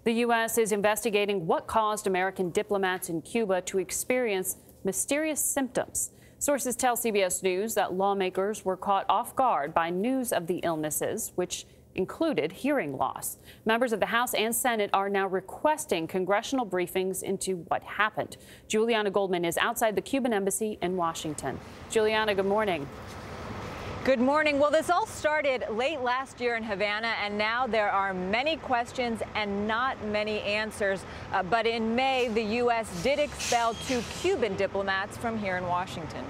The U.S. is investigating what caused American diplomats in Cuba to experience mysterious symptoms. Sources tell CBS News that lawmakers were caught off guard by news of the illnesses, which included hearing loss. Members of the House and Senate are now requesting congressional briefings into what happened. Julianna Goldman is outside the Cuban embassy in Washington. Julianna, good morning. Good morning. Well, this all started late last year in Havana, and now there are many questions and not many answers. But in May, the U.S. did expel 2 Cuban diplomats from here in Washington.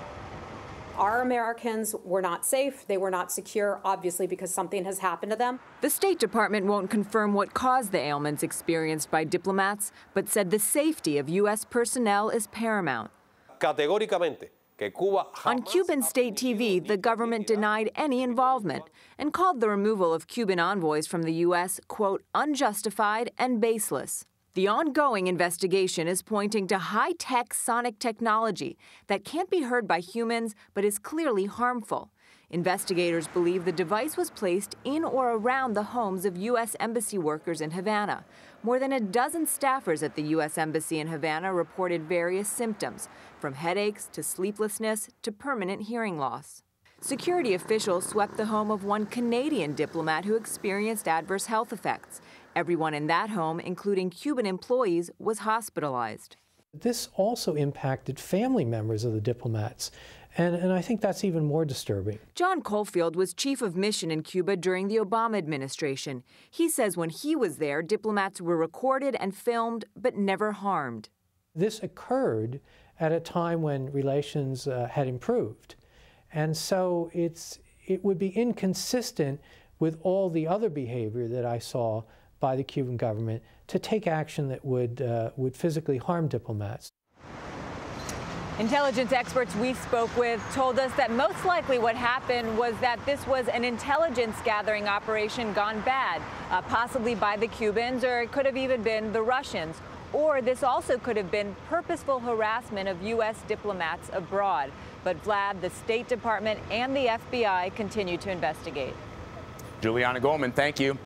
Our Americans were not safe. They were not secure, obviously, because something has happened to them. The State Department won't confirm what caused the ailments experienced by diplomats, but said the safety of U.S. personnel is paramount. Categóricamente. On Cuban state TV, the government denied any involvement and called the removal of Cuban envoys from the U.S., quote, unjustified and baseless. The ongoing investigation is pointing to high-tech sonic technology that can't be heard by humans but is clearly harmful. Investigators believe the device was placed in or around the homes of U.S. embassy workers in Havana. More than a dozen staffers at the U.S. Embassy in Havana reported various symptoms, from headaches to sleeplessness to permanent hearing loss. Security officials swept the home of one Canadian diplomat who experienced adverse health effects. Everyone in that home, including Cuban employees, was hospitalized. This also impacted family members of the diplomats, and I think that's even more disturbing. John Caulfield was chief of mission in Cuba during the Obama administration. He says when he was there, diplomats were recorded and filmed, but never harmed. This occurred at a time when relations had improved, and so it would be inconsistent with all the other behavior that I saw by the Cuban government to take action that would physically harm diplomats. Intelligence experts we spoke with told us that most likely what happened was that this was an intelligence gathering operation gone bad, possibly by the Cubans, or it could have even been the Russians. Or this also could have been purposeful harassment of U.S. diplomats abroad. But Vlad, the State Department and the FBI continue to investigate. Julianna Goldman, thank you.